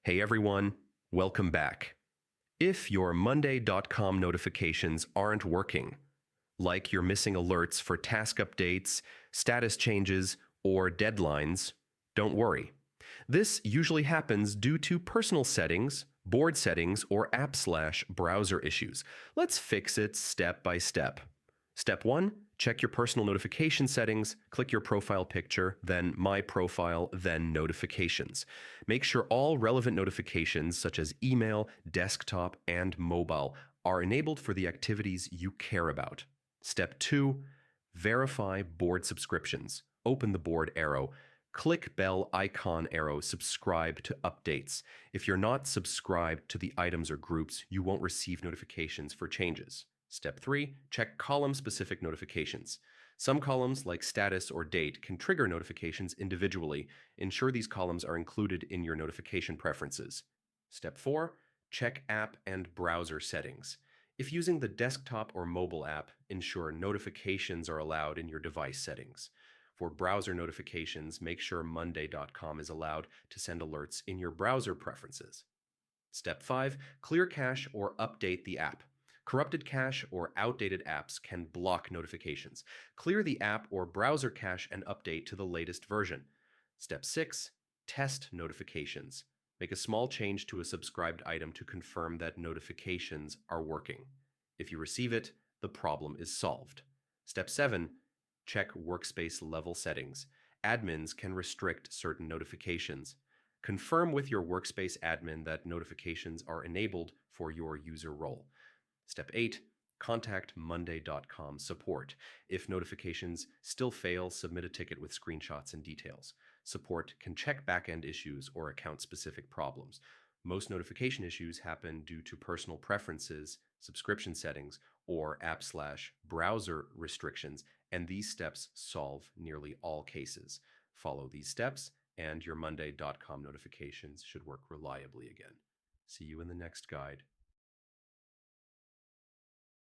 Hey everyone, welcome back. If your Monday.com notifications aren't working, like you're missing alerts for task updates, status changes, or deadlines, don't worry. This usually happens due to personal settings, board settings, or app/browser issues. Let's fix it step by step. Step 1, check your personal notification settings, click your profile picture, then My Profile, then Notifications. Make sure all relevant notifications, such as email, desktop, and mobile, are enabled for the activities you care about. Step 2, verify board subscriptions. Open the board arrow. Click bell icon arrow, subscribe to updates. If you're not subscribed to the items or groups, you won't receive notifications for changes. Step 3, check column-specific notifications. Some columns, like status or date, can trigger notifications individually. Ensure these columns are included in your notification preferences. Step 4, check app and browser settings. If using the desktop or mobile app, ensure notifications are allowed in your device settings. For browser notifications, make sure Monday.com is allowed to send alerts in your browser preferences. Step 5, clear cache or update the app. Corrupted cache or outdated apps can block notifications. Clear the app or browser cache and update to the latest version. Step 6, test notifications. Make a small change to a subscribed item to confirm that notifications are working. If you receive it, the problem is solved. Step 7, check workspace level settings. Admins can restrict certain notifications. Confirm with your workspace admin that notifications are enabled for your user role. Step 8, contact Monday.com support. If notifications still fail, submit a ticket with screenshots and details. Support can check backend issues or account-specific problems. Most notification issues happen due to personal preferences, subscription settings, or app/browser restrictions, and these steps solve nearly all cases. Follow these steps, and your Monday.com notifications should work reliably again. See you in the next guide.